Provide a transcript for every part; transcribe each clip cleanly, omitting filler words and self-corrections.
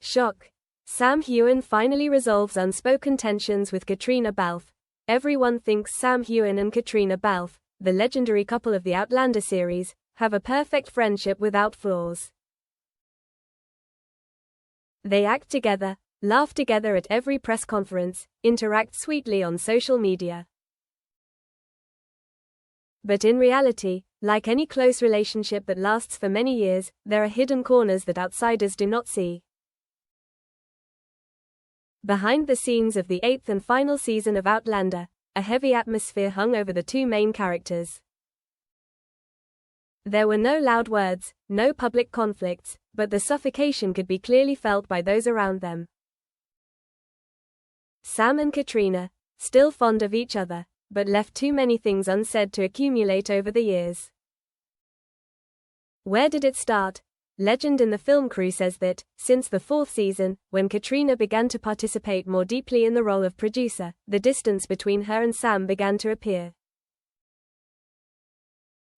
Shock. Sam Heughan finally resolves unspoken tensions with Caitriona Balfe. Everyone thinks Sam Heughan and Caitriona Balfe, the legendary couple of the Outlander series, have a perfect friendship without flaws. They act together, laugh together at every press conference, interact sweetly on social media. But in reality, like any close relationship that lasts for many years, there are hidden corners that outsiders do not see. Behind the scenes of the 8th and final season of Outlander, a heavy atmosphere hung over the two main characters. There were no loud words, no public conflicts, but the suffocation could be clearly felt by those around them. Sam and Caitriona, still fond of each other, but left too many things unsaid to accumulate over the years. Where did it start? Legend in the film crew says that, since the 4th season, when Caitriona began to participate more deeply in the role of producer, the distance between her and Sam began to appear.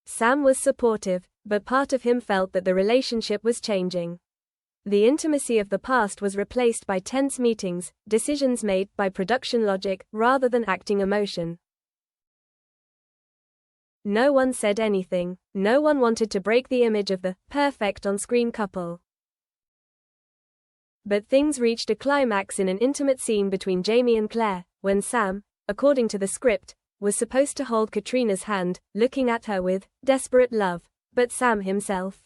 Sam was supportive, but part of him felt that the relationship was changing. The intimacy of the past was replaced by tense meetings, decisions made by production logic, rather than acting emotion. No one said anything. No one wanted to break the image of the perfect on-screen couple. But things reached a climax in an intimate scene between Jamie and Claire, when Sam, according to the script, was supposed to hold Caitriona's hand, looking at her with desperate love, but Sam himself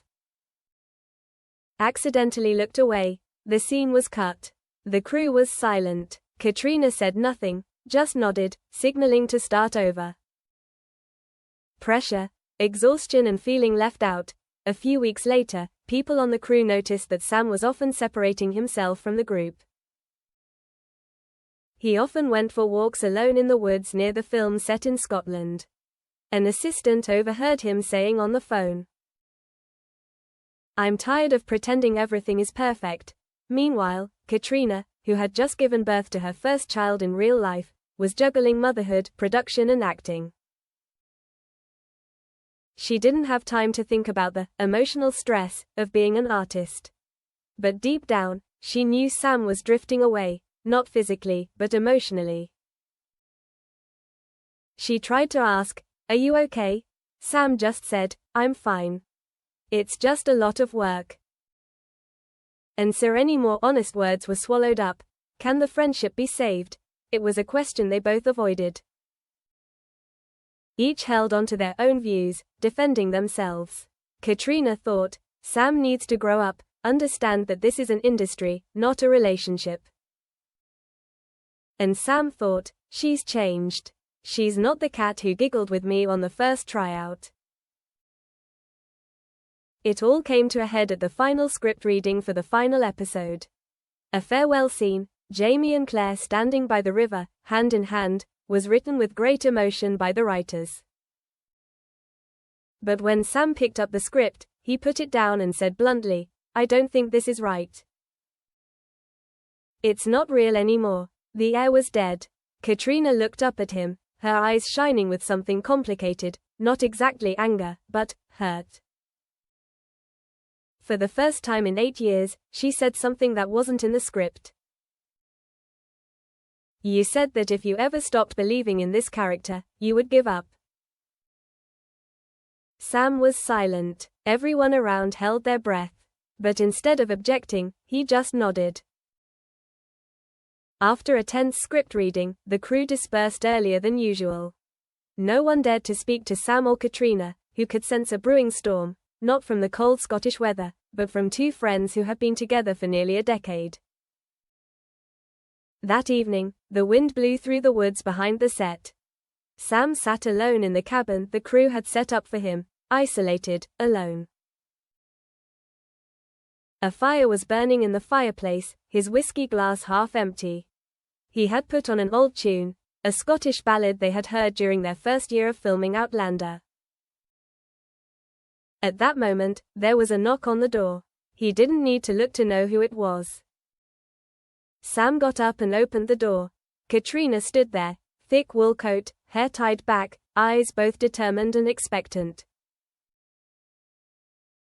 accidentally looked away. The scene was cut. The crew was silent. Caitriona said nothing, just nodded, signaling to start over. Pressure, exhaustion and feeling left out. A few weeks later, people on the crew noticed that Sam was often separating himself from the group. He often went for walks alone in the woods near the film set in Scotland. An assistant overheard him saying on the phone, "I'm tired of pretending everything is perfect." Meanwhile, Caitriona, who had just given birth to her first child in real life, was juggling motherhood, production and acting. She didn't have time to think about the emotional stress of being an artist. But deep down, she knew Sam was drifting away, not physically, but emotionally. She tried to ask, "Are you okay?" Sam just said, "I'm fine. It's just a lot of work." And so any more honest words were swallowed up. Can the friendship be saved? It was a question they both avoided. Each held on to their own views, defending themselves. Caitriona thought, Sam needs to grow up, understand that this is an industry, not a relationship. And Sam thought, she's changed. She's not the cat who giggled with me on the first tryout. It all came to a head at the final script reading for the final episode. A farewell scene, Jamie and Claire standing by the river, hand in hand, was written with great emotion by the writers. But when Sam picked up the script, he put it down and said bluntly, "I don't think this is right. It's not real anymore." The air was dead. Caitriona looked up at him, her eyes shining with something complicated, not exactly anger, but hurt. For the first time in 8 years, she said something that wasn't in the script. "You said that if you ever stopped believing in this character, you would give up." Sam was silent. Everyone around held their breath. But instead of objecting, he just nodded. After a tense script reading, the crew dispersed earlier than usual. No one dared to speak to Sam or Caitriona, who could sense a brewing storm, not from the cold Scottish weather, but from two friends who had been together for nearly a decade. That evening, the wind blew through the woods behind the set. Sam sat alone in the cabin the crew had set up for him, isolated, alone. A fire was burning in the fireplace, his whiskey glass half empty. He had put on an old tune, a Scottish ballad they had heard during their first year of filming Outlander. At that moment, there was a knock on the door. He didn't need to look to know who it was. Sam got up and opened the door. Caitriona stood there, thick wool coat, hair tied back, eyes both determined and expectant.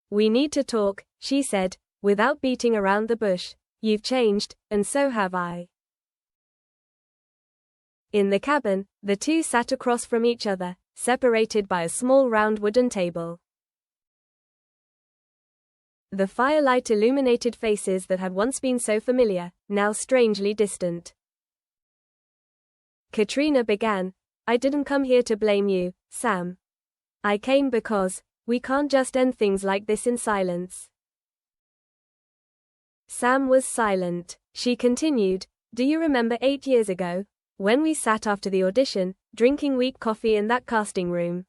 "We need to talk," she said, without beating around the bush. You've changed, and so have I. In the cabin, the two sat across from each other, separated by a small round wooden table. The firelight illuminated faces that had once been so familiar, now strangely distant. Caitriona began, I didn't come here to blame you, Sam. I came because we can't just end things like this in silence. Sam was silent. She continued, do you remember 8 years ago, when we sat after the audition, drinking weak coffee in that casting room?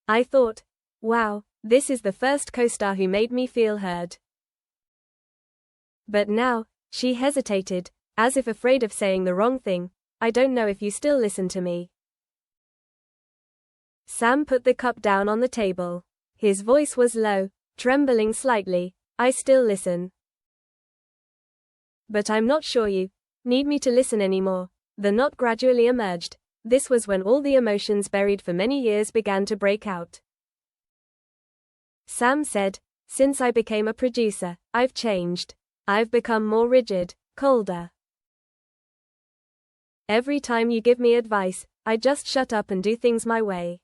I thought, wow, this is the first co-star who made me feel heard. But now, she hesitated, as if afraid of saying the wrong thing, I don't know if you still listen to me. Sam put the cup down on the table. His voice was low, trembling slightly, I still listen. But I'm not sure you need me to listen anymore. The knot gradually emerged. This was when all the emotions buried for many years began to break out. Sam said, since I became a producer, I've changed. I've become more rigid, colder. Every time you give me advice, I just shut up and do things my way.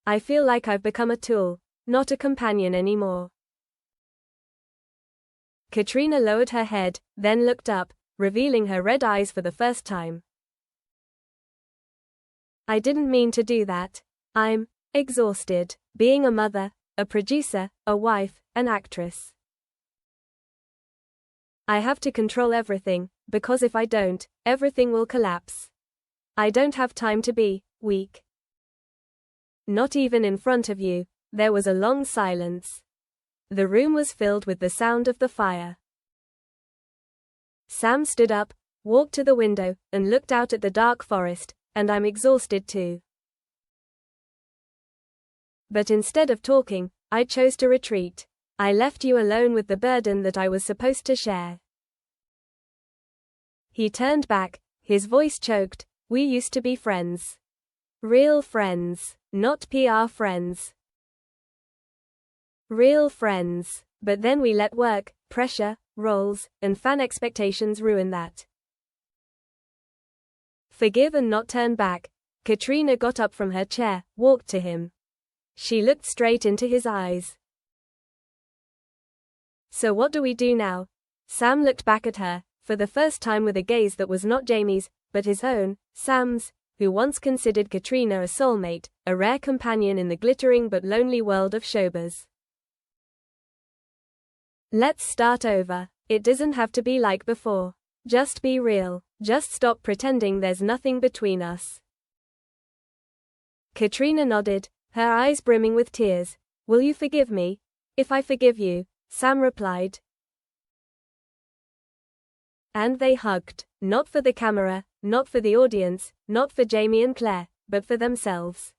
I feel like I've become a tool, not a companion anymore. Caitriona lowered her head, then looked up, revealing her red eyes for the first time. I didn't mean to do that. I'm exhausted, being a mother, a producer, a wife, an actress. I have to control everything, because if I don't, everything will collapse. I don't have time to be weak. Not even in front of you. There was a long silence. The room was filled with the sound of the fire. Sam stood up, walked to the window, and looked out at the dark forest, and I'm exhausted too. But instead of talking, I chose to retreat. I left you alone with the burden that I was supposed to share. He turned back, his voice choked, we used to be friends. Real friends, not PR friends. Real friends. But then we let work, pressure, roles, and fan expectations ruin that. Forgive and not turn back. Caitriona got up from her chair, walked to him. She looked straight into his eyes. So what do we do now? Sam looked back at her, for the first time with a gaze that was not Jamie's, but his own, Sam's, who once considered Caitriona a soulmate, a rare companion in the glittering but lonely world of showbiz. Let's start over. It doesn't have to be like before. Just be real. Just stop pretending there's nothing between us. Caitriona nodded, her eyes brimming with tears. Will you forgive me? If I forgive you, Sam replied. And they hugged, not for the camera, not for the audience, not for Jamie and Claire, but for themselves.